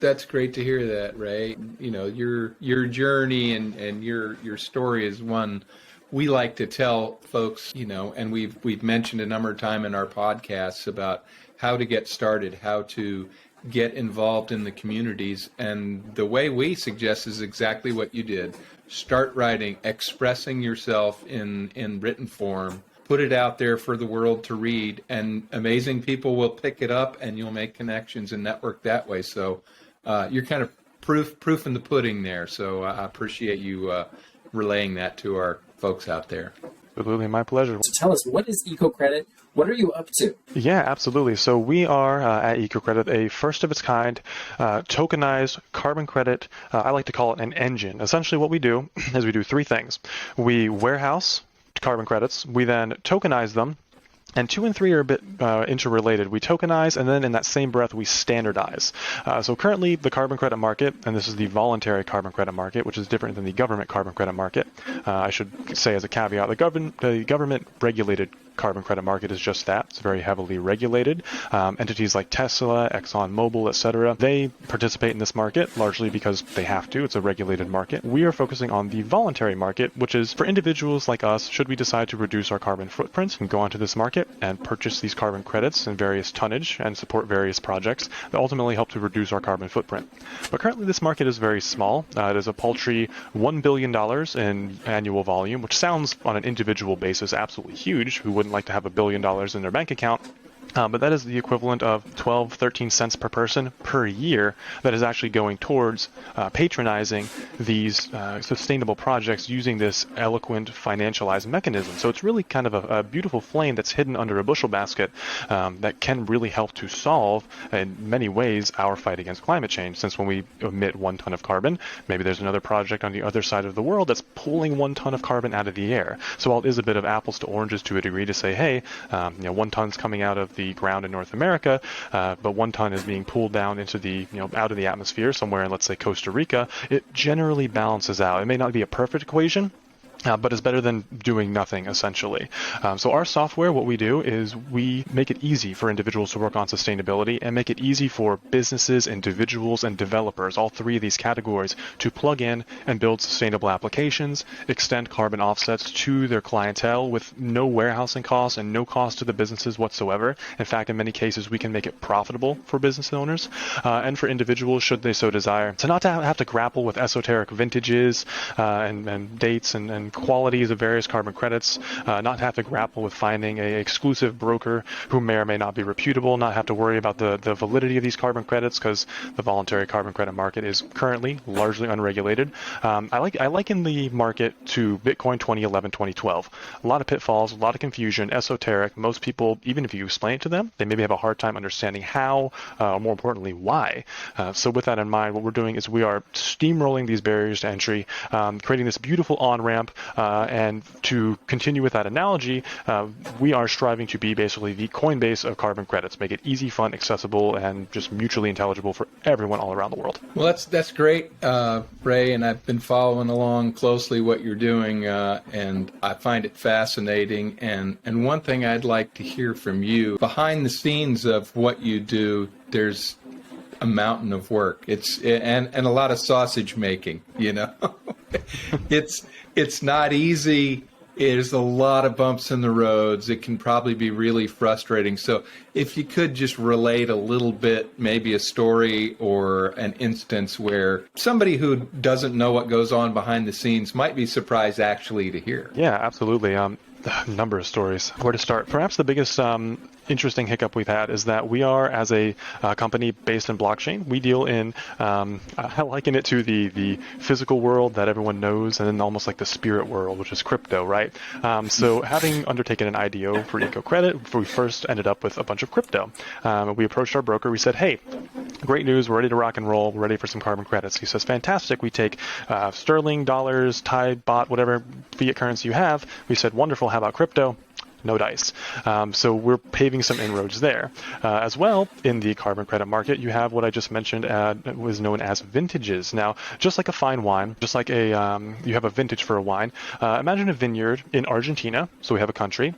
That's great to hear that, Ray. You know, your journey and your story is one we like to tell folks, you know, and we've mentioned a number of times in our podcasts about how to get started, how to get involved in the communities. And the way we suggest is exactly what you did. Start writing, expressing yourself in written form, put it out there for the world to read, and amazing people will pick it up and you'll make connections and network that way. So you're kind of proof in the pudding there. So I appreciate you relaying that to our folks out there. Absolutely, my pleasure. So tell us, what is EcoCredit? What are you up to? Yeah, absolutely. So we are at EcoCredit a first of its kind tokenized carbon credit. I like to call it an engine. Essentially what we do is we do three things. We warehouse carbon credits. We then tokenize them. And 2 and 3 are a bit interrelated. We tokenize, and then in that same breath, we standardize. So currently, the carbon credit market, and this is the voluntary carbon credit market, which is different than the government carbon credit market. I should say as a caveat, the government-regulated carbon credit market is just that. It's very heavily regulated. Entities like Tesla, ExxonMobil, etc., they participate in this market largely because they have to. It's a regulated market. We are focusing on the voluntary market, which is for individuals like us, should we decide to reduce our carbon footprint and go onto this market and purchase these carbon credits in various tonnage and support various projects that ultimately help to reduce our carbon footprint. But currently this market is very small. It is a paltry $1 billion in annual volume, which sounds on an individual basis absolutely huge. Who wouldn't like to have $1 billion in their bank account? But that is the equivalent of 12, 13 cents per person per year that is actually going towards patronizing these sustainable projects using this eloquent financialized mechanism. So it's really kind of a beautiful flame that's hidden under a bushel basket that can really help to solve, in many ways, our fight against climate change. Since when we emit 1 ton of carbon, maybe there's another project on the other side of the world that's pulling 1 ton of carbon out of the air. So while it is a bit of apples to oranges to a degree to say, hey, 1 ton's coming out of the ground in North America, but 1 ton is being pulled down into the, out of the atmosphere somewhere in, let's say, Costa Rica, it generally balances out. It may not be a perfect equation, but it's better than doing nothing, essentially. So our software, what we do is we make it easy for individuals to work on sustainability and make it easy for businesses, individuals, and developers, all three of these categories, to plug in and build sustainable applications, extend carbon offsets to their clientele with no warehousing costs and no cost to the businesses whatsoever. In fact, in many cases, we can make it profitable for business owners and for individuals, should they so desire, to not have to grapple with esoteric vintages and dates and qualities of various carbon credits, not have to grapple with finding an exclusive broker who may or may not be reputable, not have to worry about the validity of these carbon credits because the voluntary carbon credit market is currently largely unregulated. I liken the market to Bitcoin 2011, 2012. A lot of pitfalls, a lot of confusion, esoteric. Most people, even if you explain it to them, they maybe have a hard time understanding how, or more importantly, why. So with that in mind, what we're doing is we are steamrolling these barriers to entry, creating this beautiful on-ramp. And to continue with that analogy, we are striving to be basically the Coinbase of carbon credits, make it easy, fun, accessible, and just mutually intelligible for everyone all around the world. Well, that's great, Ray, and I've been following along closely what you're doing, and I find it fascinating. And one thing I'd like to hear from you, behind the scenes of what you do, there's a mountain of work. And a lot of sausage making, It's not easy. There's a lot of bumps in the roads. It can probably be really frustrating. So if you could just relate a little bit, maybe a story or an instance where somebody who doesn't know what goes on behind the scenes might be surprised actually to hear. Yeah, absolutely. A number of stories. Where to start? Perhaps the biggest interesting hiccup we've had is that we are, as a company based in blockchain, we deal in, I liken it to the physical world that everyone knows, and then almost like the spirit world, which is crypto, right? So having undertaken an IDO for EcoCredit, we first ended up with a bunch of crypto. We approached our broker. We said, hey, great news. We're ready to rock and roll. We're ready for some carbon credits. He says, fantastic. We take sterling, dollars, Thai, baht, whatever fiat currency you have. We said, wonderful. How about crypto? no dice. So we're paving some inroads there. As well, in the carbon credit market, you have what I just mentioned was known as vintages. Now, just like a fine wine, just like you have a vintage for a wine, imagine a vineyard in Argentina, so we have a country,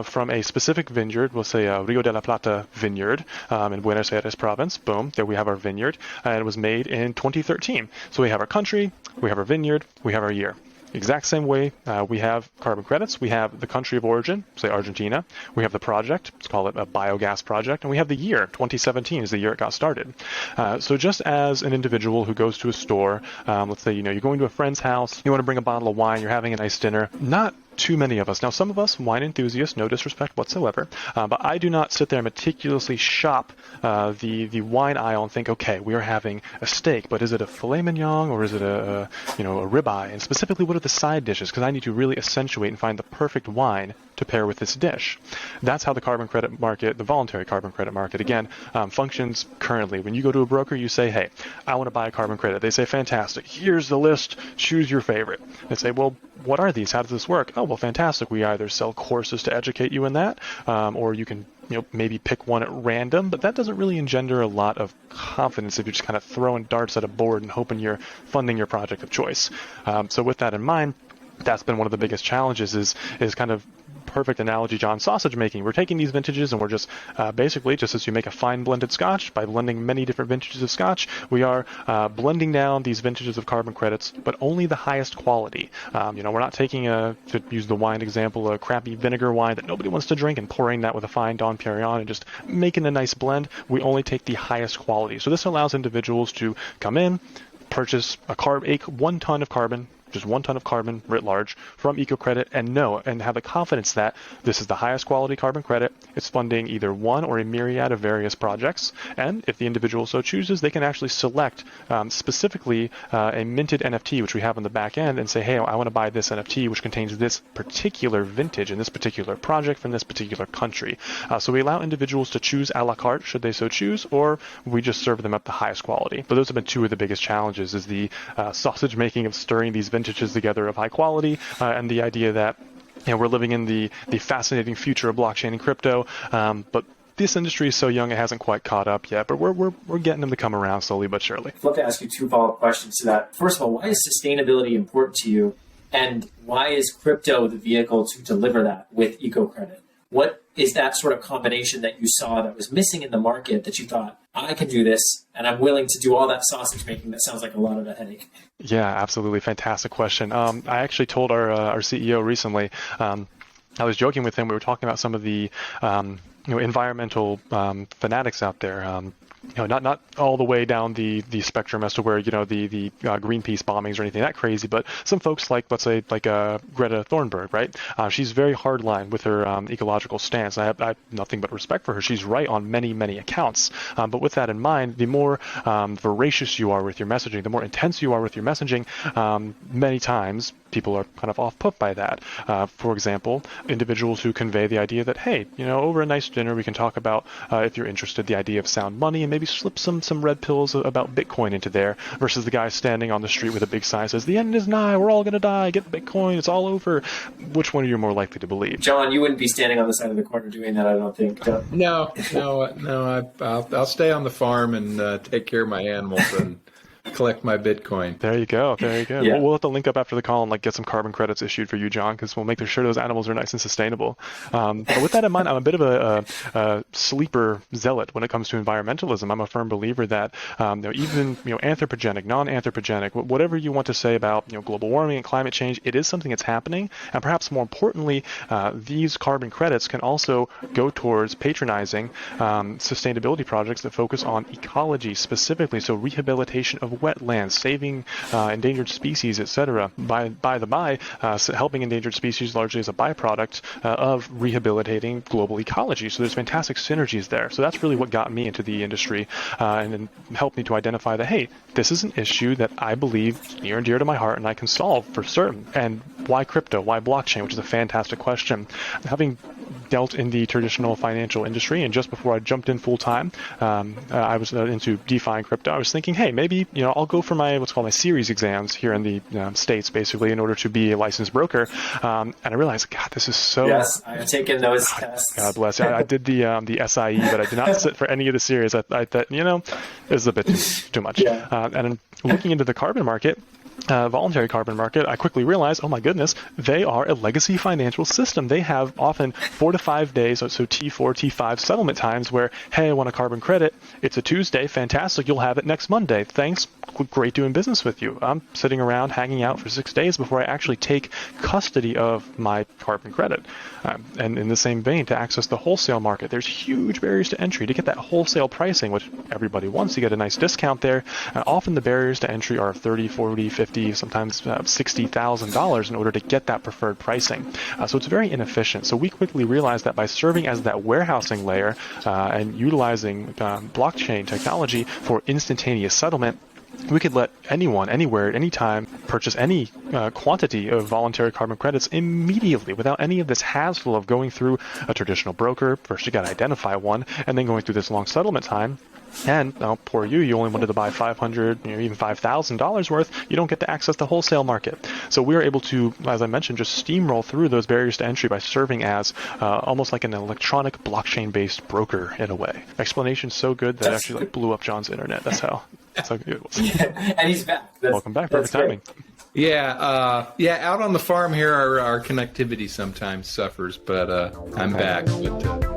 from a specific vineyard, we'll say Rio de la Plata vineyard in Buenos Aires province, boom, there we have our vineyard, and it was made in 2013. So we have our country, we have our vineyard, we have our year. Exact same way we have carbon credits. We have the country of origin, say Argentina. We have the project, let's call it a biogas project. And we have the year, 2017 is the year it got started. So just as an individual who goes to a store, let's say, you're going to a friend's house, you want to bring a bottle of wine, you're having a nice dinner, not too many of us. Now, some of us, wine enthusiasts, no disrespect whatsoever, but I do not sit there and meticulously shop the wine aisle and think, okay, we are having a steak, but is it a filet mignon or is it a ribeye? And specifically, what are the side dishes? Because I need to really accentuate and find the perfect wine to pair with this dish. That's how the carbon credit market, the voluntary carbon credit market, again, functions currently. When you go to a broker, you say, hey, I want to buy a carbon credit. They say, fantastic. Here's the list. Choose your favorite. They say, well, what are these? How does this work? Oh, well, fantastic. We either sell courses to educate you in that, or you can maybe pick one at random, but that doesn't really engender a lot of confidence if you're just kind of throwing darts at a board and hoping you're funding your project of choice. So with that in mind, that's been one of the biggest challenges is kind of perfect analogy, John, sausage making. We're taking these vintages and we're just basically, just as you make a fine blended scotch, by blending many different vintages of scotch, we are blending down these vintages of carbon credits, but only the highest quality. We're not taking, to use the wine example, a crappy vinegar wine that nobody wants to drink and pouring that with a fine Dom Perignon and just making a nice blend. We only take the highest quality. So this allows individuals to come in, purchase 1 ton of carbon, just 1 ton of carbon writ large from EcoCredit and have the confidence that this is the highest quality carbon credit. It's funding either one or a myriad of various projects. And if the individual so chooses, they can actually select specifically a minted NFT, which we have on the back end, and say, hey, I want to buy this NFT, which contains this particular vintage and this particular project from this particular country. So we allow individuals to choose a la carte, should they so choose, or we just serve them at the highest quality. But those have been two of the biggest challenges, is the sausage making of stirring these vintages together of high quality, and the idea that we're living in the fascinating future of blockchain and crypto, but this industry is so young it hasn't quite caught up yet, but we're getting them to come around slowly but surely. I'd love to ask you 2 follow-up questions to that. First of all, why is sustainability important to you, and why is crypto the vehicle to deliver that with EcoCredit? What is that sort of combination that you saw that was missing in the market that you thought, I can do this, and I'm willing to do all that sausage making? That sounds like a lot of a headache. Yeah, absolutely. Fantastic question. I actually told our CEO recently, I was joking with him. We were talking about some of the environmental fanatics out there. Not all the way down the spectrum as to where, the Greenpeace bombings or anything that crazy, but some folks like, let's say, like Greta Thunberg, right? She's very hardline with her ecological stance. I have nothing but respect for her. She's right on many, many accounts. But with that in mind, the more voracious you are with your messaging, the more intense you are with your messaging, many times people are kind of off-put by that. For example, individuals who convey the idea that, hey, over a nice dinner, we can talk about, if you're interested, the idea of sound money, and maybe slip some red pills about Bitcoin into there, versus the guy standing on the street with a big sign that says, the end is nigh, we're all going to die, get Bitcoin, it's all over. Which one are you more likely to believe? John, you wouldn't be standing on the side of the corner doing that, I don't think. No, I'll stay on the farm and take care of my animals and collect my Bitcoin. There you go. Yeah. We'll have to link up after the call and get some carbon credits issued for you, John, because we'll make sure those animals are nice and sustainable. But with that in mind, I'm a bit of a sleeper zealot when it comes to environmentalism. I'm a firm believer that even anthropogenic, non-anthropogenic, whatever you want to say about global warming and climate change, it is something that's happening. And perhaps more importantly, these carbon credits can also go towards patronizing sustainability projects that focus on ecology specifically, so rehabilitation of wetlands, saving endangered species, etc. Helping endangered species largely as a byproduct of rehabilitating global ecology. So there's fantastic synergies there. So that's really what got me into the industry and then helped me to identify that, hey, this is an issue that I believe is near and dear to my heart and I can solve for certain. And why crypto? Why blockchain? Which is a fantastic question. Having dealt in the traditional financial industry, and just before I jumped in full time, I was into DeFi and crypto. I was thinking, hey, maybe I'll go for my what's called my series exams here in the States, basically, in order to be a licensed broker. And I realized, God, this is so. Yes, I've taken those tests. God bless you. I did the SIE, but I did not sit for any of the series. I thought, this is a bit too much. Yeah. And looking into the carbon market, voluntary carbon market, I quickly realized, oh my goodness, they are a legacy financial system. They have often 4 to 5 days, so T4, T5 settlement times where, hey, I want a carbon credit. It's a Tuesday. Fantastic. You'll have it next Monday. Thanks. Great doing business with you. I'm sitting around hanging out for 6 days before I actually take custody of my carbon credit. And in the same vein, to access the wholesale market, there's huge barriers to entry. To get that wholesale pricing, which everybody wants, you get a nice discount there. Often the barriers to entry are 30, 40, 50, sometimes $60,000 in order to get that preferred pricing. So it's very inefficient. So we quickly realized that by serving as that warehousing layer and utilizing blockchain technology for instantaneous settlement, we could let anyone, anywhere, at any time, purchase any quantity of voluntary carbon credits immediately without any of this hassle of going through a traditional broker. First, you got to identify one, and then going through this long settlement time. And poor you only wanted to buy $500, even $5,000 worth. You don't get to access the wholesale market. So we were able to, as I mentioned, just steamroll through those barriers to entry by serving as almost like an electronic blockchain-based broker in a way. Explanation so good that it actually blew up John's internet. That's how good it was. Yeah, and he's back. Welcome back. Perfect timing. Yeah, out on the farm here, our connectivity sometimes suffers, but I'm back. But,